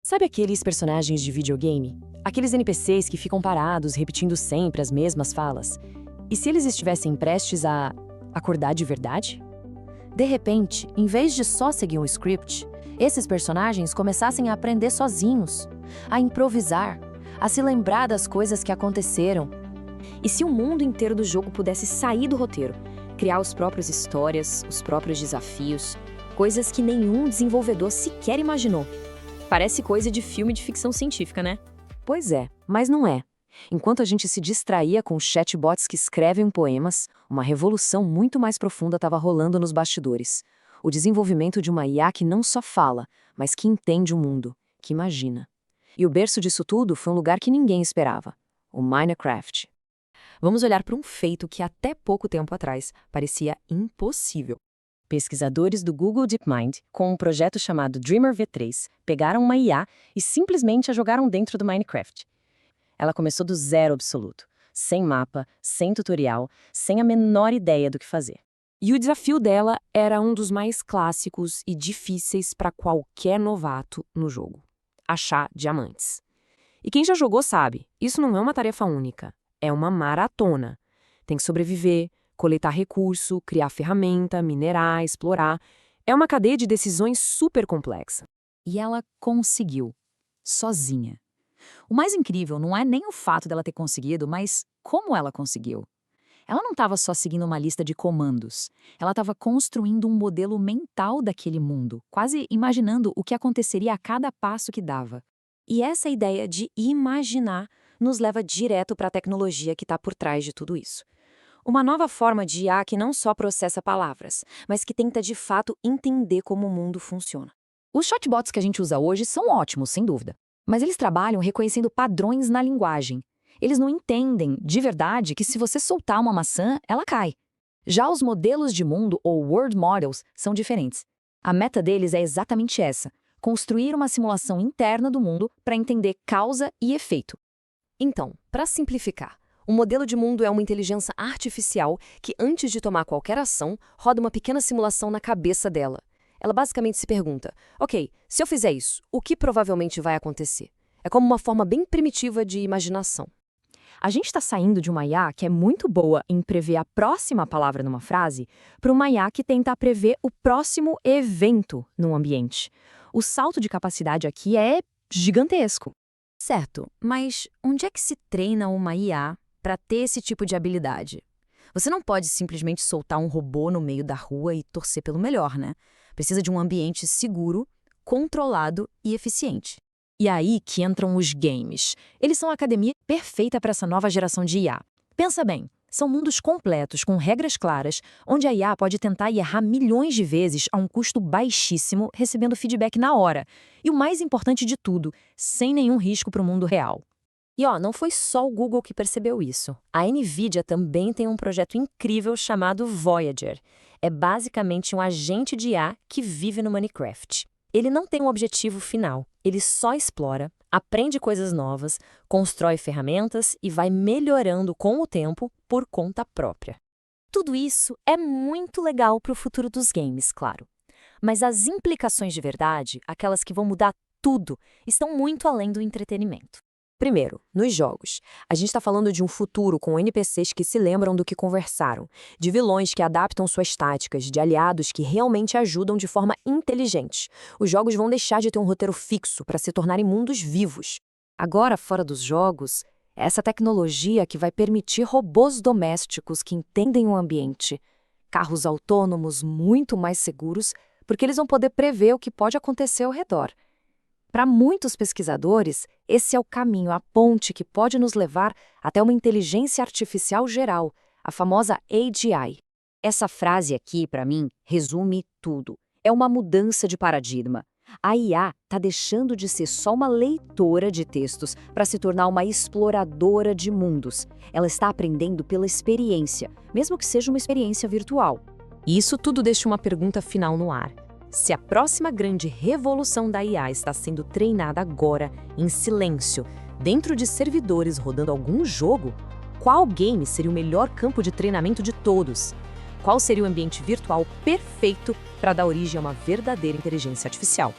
Sabe aqueles personagens de videogame? Aqueles NPCs que ficam parados, repetindo sempre as mesmas falas? E se eles estivessem prestes a acordar de verdade? De repente, em vez de só seguir um script, esses personagens começassem a aprender sozinhos, a improvisar, a se lembrar das coisas que aconteceram. E se o mundo inteiro do jogo pudesse sair do roteiro, criar as próprias histórias, os próprios desafios, coisas que nenhum desenvolvedor sequer imaginou? Parece coisa de filme de ficção científica, né? Pois é, mas não é. Enquanto a gente se distraía com chatbots que escrevem poemas, uma revolução muito mais profunda estava rolando nos bastidores. O desenvolvimento de uma IA que não só fala, mas que entende o mundo, que imagina. E o berço disso tudo foi um lugar que ninguém esperava: o Minecraft. Vamos olhar para um feito que até pouco tempo atrás parecia impossível. Pesquisadores do Google DeepMind, com um projeto chamado Dreamer V3, pegaram uma IA e simplesmente a jogaram dentro do Minecraft. Ela começou do zero absoluto, sem mapa, sem tutorial, sem a menor ideia do que fazer. E o desafio dela era um dos mais clássicos e difíceis para qualquer novato no jogo: achar diamantes. E quem já jogou sabe, isso não é uma tarefa única, é uma maratona. Tem que sobreviver, coletar recurso, criar ferramenta, minerar, explorar. É uma cadeia de decisões super complexa. E ela conseguiu, sozinha. O mais incrível não é nem o fato dela ter conseguido, mas como ela conseguiu. Ela não estava só seguindo uma lista de comandos. Ela estava construindo um modelo mental daquele mundo, quase imaginando o que aconteceria a cada passo que dava. E essa ideia de imaginar nos leva direto para a tecnologia que está por trás de tudo isso. Uma nova forma de IA que não só processa palavras, mas que tenta de fato entender como o mundo funciona. Os chatbots que a gente usa hoje são ótimos, sem dúvida. Mas eles trabalham reconhecendo padrões na linguagem. Eles não entendem, de verdade, que se você soltar uma maçã, ela cai. Já os modelos de mundo, ou World Models, são diferentes. A meta deles é exatamente essa: construir uma simulação interna do mundo para entender causa e efeito. Então, para simplificar, o modelo de mundo é uma inteligência artificial que, antes de tomar qualquer ação, roda uma pequena simulação na cabeça dela. Ela basicamente se pergunta: ok, se eu fizer isso, o que provavelmente vai acontecer? É como uma forma bem primitiva de imaginação. A gente está saindo de uma IA que é muito boa em prever a próxima palavra numa frase para uma IA que tenta prever o próximo evento num ambiente. O salto de capacidade aqui é gigantesco. Certo, mas onde é que se treina uma IA para ter esse tipo de habilidade? Você não pode simplesmente soltar um robô no meio da rua e torcer pelo melhor, né? Precisa de um ambiente seguro, controlado e eficiente. E aí que entram os games. Eles são a academia perfeita para essa nova geração de IA. Pensa bem, são mundos completos, com regras claras, onde a IA pode tentar e errar milhões de vezes a um custo baixíssimo, recebendo feedback na hora. E o mais importante de tudo, sem nenhum risco para o mundo real. E não foi só o Google que percebeu isso. A NVIDIA também tem um projeto incrível chamado Voyager. É basicamente um agente de IA que vive no Minecraft. Ele não tem um objetivo final, ele só explora, aprende coisas novas, constrói ferramentas e vai melhorando com o tempo por conta própria. Tudo isso é muito legal para o futuro dos games, claro. Mas as implicações de verdade, aquelas que vão mudar tudo, estão muito além do entretenimento. Primeiro, nos jogos. A gente está falando de um futuro com NPCs que se lembram do que conversaram, de vilões que adaptam suas táticas, de aliados que realmente ajudam de forma inteligente. Os jogos vão deixar de ter um roteiro fixo para se tornarem mundos vivos. Agora, fora dos jogos, essa tecnologia que vai permitir robôs domésticos que entendem o ambiente, carros autônomos muito mais seguros, porque eles vão poder prever o que pode acontecer ao redor. Para muitos pesquisadores, esse é o caminho, a ponte que pode nos levar até uma inteligência artificial geral, a famosa AGI. Essa frase aqui, para mim, resume tudo. É uma mudança de paradigma. A IA está deixando de ser só uma leitora de textos para se tornar uma exploradora de mundos. Ela está aprendendo pela experiência, mesmo que seja uma experiência virtual. E isso tudo deixa uma pergunta final no ar. Se a próxima grande revolução da IA está sendo treinada agora, em silêncio, dentro de servidores rodando algum jogo, qual game seria o melhor campo de treinamento de todos? Qual seria o ambiente virtual perfeito para dar origem a uma verdadeira inteligência artificial?